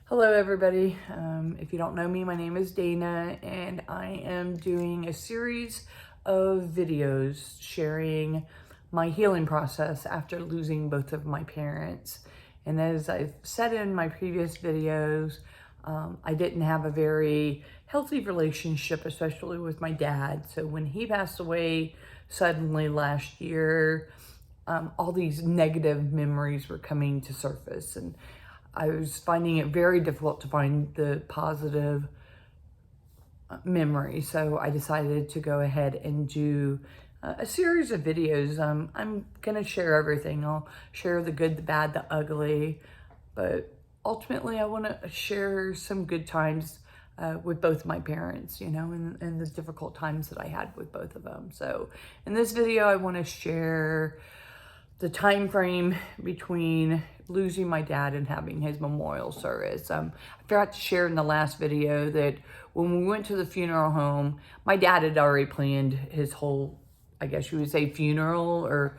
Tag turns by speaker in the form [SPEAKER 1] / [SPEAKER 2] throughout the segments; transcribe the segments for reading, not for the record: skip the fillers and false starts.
[SPEAKER 1] Hello everybody. If you don't know me, my name is Dana and I am doing a series of videos sharing my healing process after losing both of my parents. And as I've said in my previous videos, I didn't have a very healthy relationship, especially with my dad. So when he passed away suddenly last year, all these negative memories were coming to surface, and I was finding it very difficult to find the positive memory. So I decided to go ahead and do a series of videos. I'm going to share everything. I'll share the good, the bad, the ugly, but ultimately I want to share some good times with both my parents, and the difficult times that I had with both of them. So in this video, I want to share the time frame between losing my dad and having his memorial service. I forgot to share in the last video that when we went to the funeral home, my dad had already planned his whole, I guess you would say, funeral or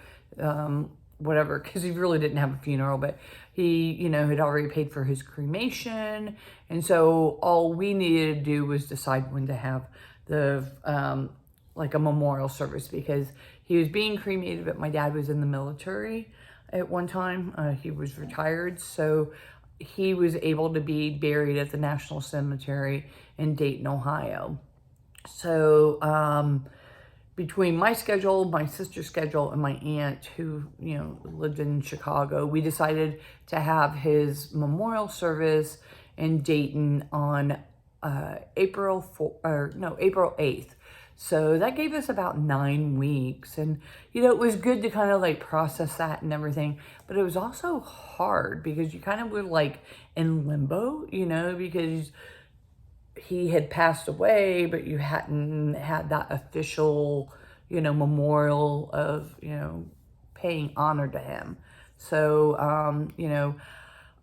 [SPEAKER 1] whatever, because he really didn't have a funeral, but he, had already paid for his cremation. And so all we needed to do was decide when to have the, like a memorial service, because he was being cremated, but my dad was in the military at one time. He was retired, so he was able to be buried at the National Cemetery in Dayton, Ohio. So between my schedule, my sister's schedule, and my aunt, who lived in Chicago, we decided to have his memorial service in Dayton on April 8th. So that gave us about 9 weeks. And, it was good to kind of like process that and everything. But it was also hard because you kind of were like in limbo, because he had passed away, but you hadn't had that official, memorial of, paying honor to him. So,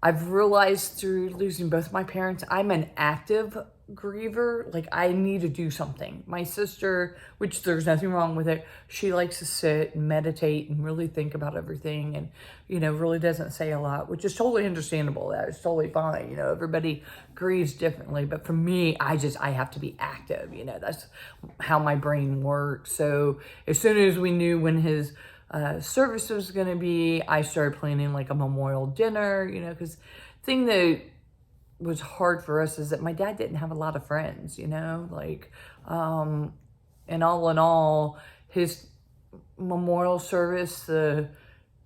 [SPEAKER 1] I've realized through losing both my parents, I'm an active griever. Like, I need to do something. My sister, which there's nothing wrong with it, she likes to sit and meditate and really think about everything, and, really doesn't say a lot, which is totally understandable. That is totally fine. Everybody grieves differently. But for me, I have to be active. That's how my brain works. So as soon as we knew when his service was going to be, I started planning like a memorial dinner, because thing that was hard for us is that my dad didn't have a lot of friends, and all in all, his memorial service, the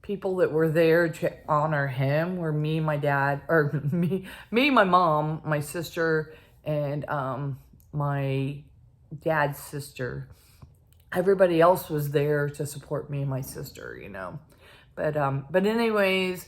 [SPEAKER 1] people that were there to honor him were me, my dad, or me, my mom, my sister, and my dad's sister. Everybody else was there to support me and my sister, But anyways,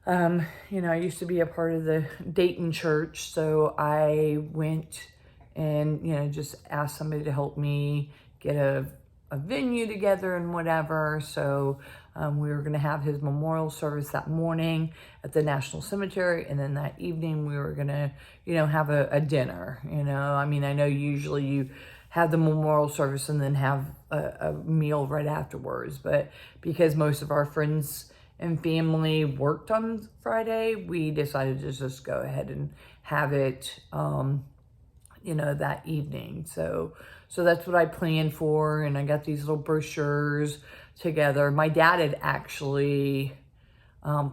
[SPEAKER 1] I used to be a part of the Dayton church, so I went and, just asked somebody to help me get a venue together and whatever. So we were going to have his memorial service that morning at the National Cemetery, and then that evening we were going to, have a dinner. I mean, I know usually you have the memorial service and then have a meal right afterwards, but because most of our friends and family worked on Friday, we decided to just go ahead and have it, that evening. So that's what I planned for, and I got these little brochures together. My dad had actually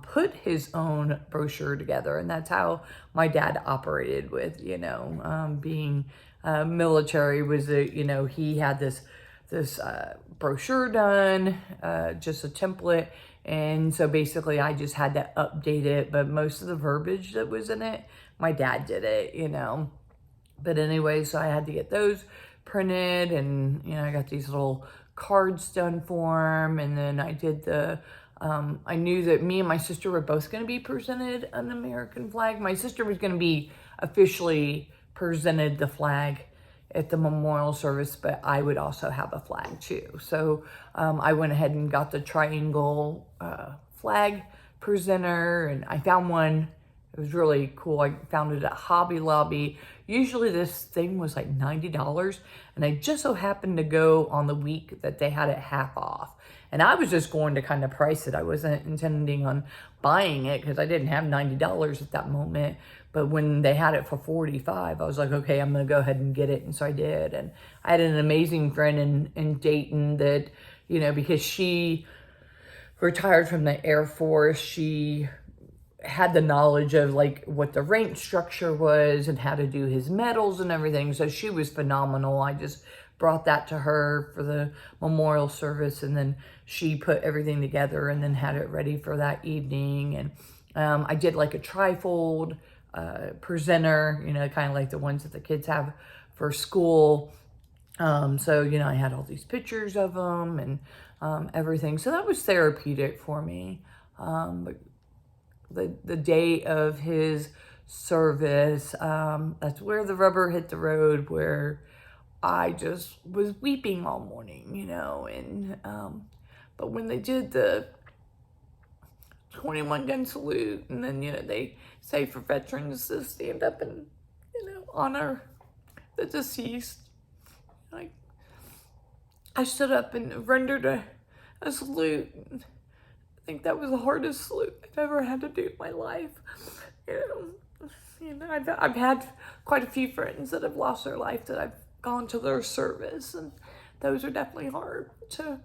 [SPEAKER 1] put his own brochure together, and that's how my dad operated with, being military, was that, he had this brochure done, just a template. And so basically I just had to update it, but most of the verbiage that was in it, my dad did it, But anyway, so I had to get those printed, and, I got these little cards done for him. And then I did I knew that me and my sister were both going to be presented an American flag. My sister was going to be officially presented the flag at the memorial service, but I would also have a flag too. So I went ahead and got the triangle flag presenter, and I found one It was really cool. I found it at Hobby Lobby. Usually this thing was like $90, and I just so happened to go on the week that they had it half off. And I was just going to kind of price it. I wasn't intending on buying it because I didn't have $90 at that moment. But when they had it for $45, I was like, okay, I'm going to go ahead and get it. And so I did. And I had an amazing friend in Dayton that, you know, because she retired from the Air Force, she had the knowledge of like what the rank structure was and how to do his medals and everything. So she was phenomenal. I just brought that to her for the memorial service, and then she put everything together and then had it ready for that evening. And I did like a trifold presenter, you know, kind of like the ones that the kids have for school. So, you know, I had all these pictures of them and everything. So that was therapeutic for me. But the day of his service, that's where the rubber hit the road, where I just was weeping all morning, you know. And but when they did the 21 gun salute, and then, you know, they say for veterans to stand up and, you know, honor the deceased, like, I stood up and rendered a salute. I think that was the hardest salute I've ever had to do in my life. You know, I've had quite a few friends that have lost their life that I've gone to their service, and those are definitely hard. To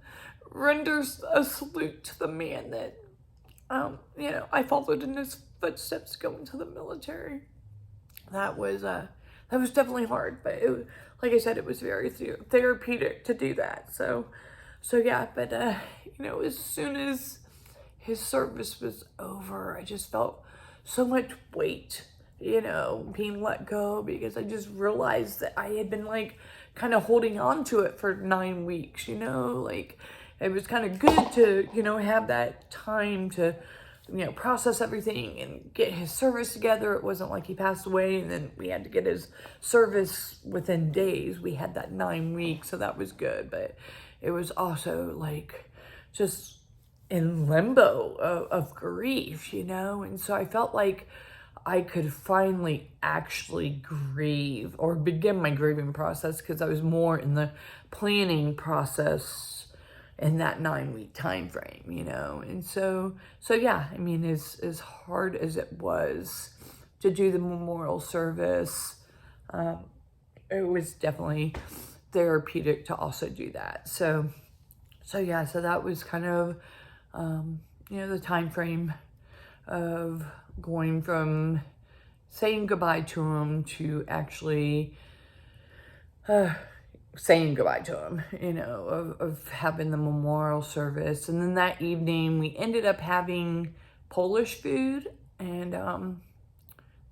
[SPEAKER 1] render a salute to the man that, you know, I followed in his footsteps going to the military. That was definitely hard, but like I said, it was very therapeutic to do that. So yeah, but you know, as soon as his service was over, I just felt so much weight, you know, being let go, because I just realized that I had been like kind of holding on to it for 9 weeks, you know, like it was kind of good to, you know, have that time to, you know, process everything and get his service together. It wasn't like he passed away and then we had to get his service within days. We had that 9 weeks, so that was good. But it was also like just in limbo of grief, you know? And so I felt like I could finally actually grieve or begin my grieving process, because I was more in the planning process in that 9 week time frame, you know? And so yeah, I mean, as hard as it was to do the memorial service, it was definitely therapeutic to also do that. So yeah, so that was kind of, you know, the time frame of going from saying goodbye to him to actually saying goodbye to him, you know, of having the memorial service. And then that evening we ended up having Polish food, and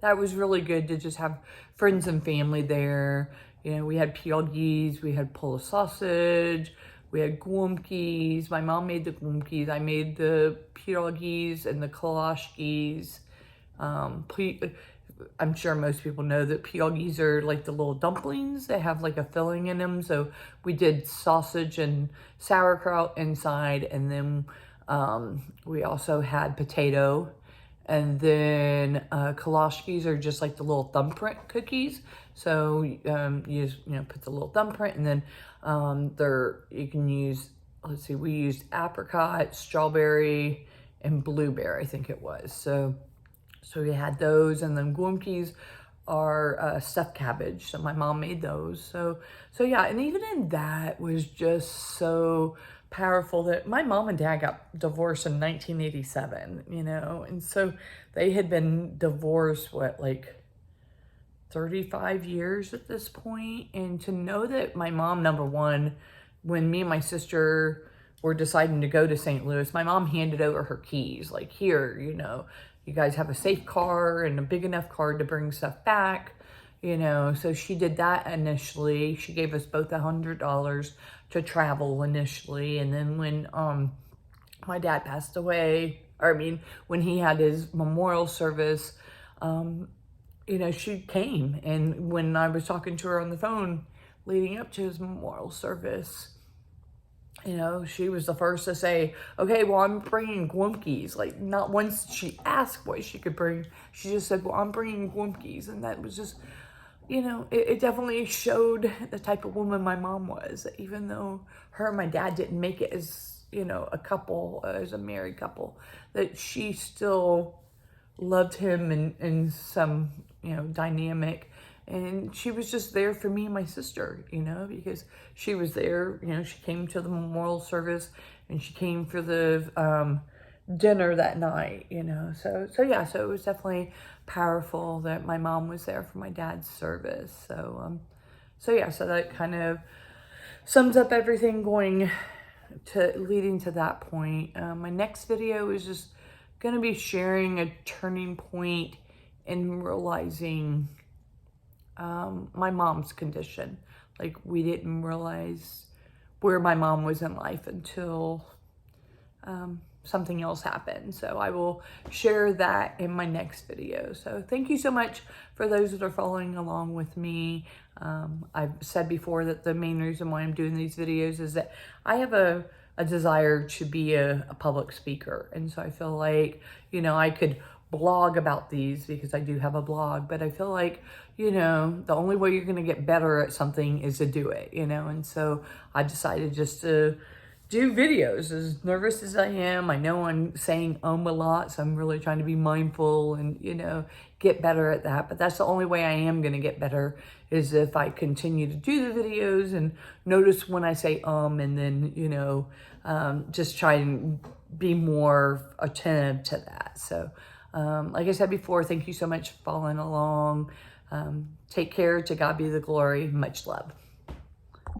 [SPEAKER 1] that was really good to just have friends and family there. You know, we had pierogies, we had Polish sausage, we had głąbkis. My mom made the głąbkis. I made the pierogies and the kolaczkis. I'm sure most people know that pierogies are like the little dumplings. They have like a filling in them. So we did sausage and sauerkraut inside. And then we also had potato. And then kolaczkis are just like the little thumbprint cookies. So you just, you know, put the little thumbprint, and then you can use, let's see, we used apricot, strawberry, and blueberry, I think it was. So we had those, and then głąbkis are stuffed cabbage. So my mom made those. So yeah, and even in that was just so powerful that my mom and dad got divorced in 1987, you know, and so they had been divorced, what, like 35 years at this point. And to know that my mom, number one, when me and my sister were deciding to go to St. Louis, my mom handed over her keys, like, here, you know, you guys have a safe car and a big enough car to bring stuff back, you know. So she did that initially. She gave us both $100 to travel initially. And then when my dad passed away, or I mean, when he had his memorial service, you know, she came. And when I was talking to her on the phone leading up to his memorial service, You know, she was the first to say, okay, well, I'm bringing Glumpkies. Like, not once she asked what she could bring. She just said, well, I'm bringing Glumpkies. And that was just, you know, it definitely showed the type of woman my mom was. Even though her and my dad didn't make it as, you know, a couple, as a married couple, that she still loved him in some, you know, dynamic. And she was just there for me and my sister, you know, because she was there, you know, she came to the memorial service and she came for the dinner that night, you know. So yeah, so it was definitely powerful that my mom was there for my dad's service. So yeah, so that kind of sums up everything going to leading to that point. My next video is just going to be sharing a turning point in realizing my mom's condition. Like, we didn't realize where my mom was in life until something else happened. So I will share that in my next video. So thank you so much for those that are following along with me. I've said before that the main reason why I'm doing these videos is that I have a desire to be a public speaker. And so I feel like, you know, I could blog about these because I do have a blog, but I feel like, you know, the only way you're going to get better at something is to do it, you know. And so I decided just to do videos. As nervous as I am, I know I'm saying a lot, so I'm really trying to be mindful and, you know, get better at that. But that's the only way I am going to get better, is if I continue to do the videos and notice when I say and then, you know, just try and be more attentive to that. So like I said before, thank you so much for following along. Take care. To God be the glory. Much love.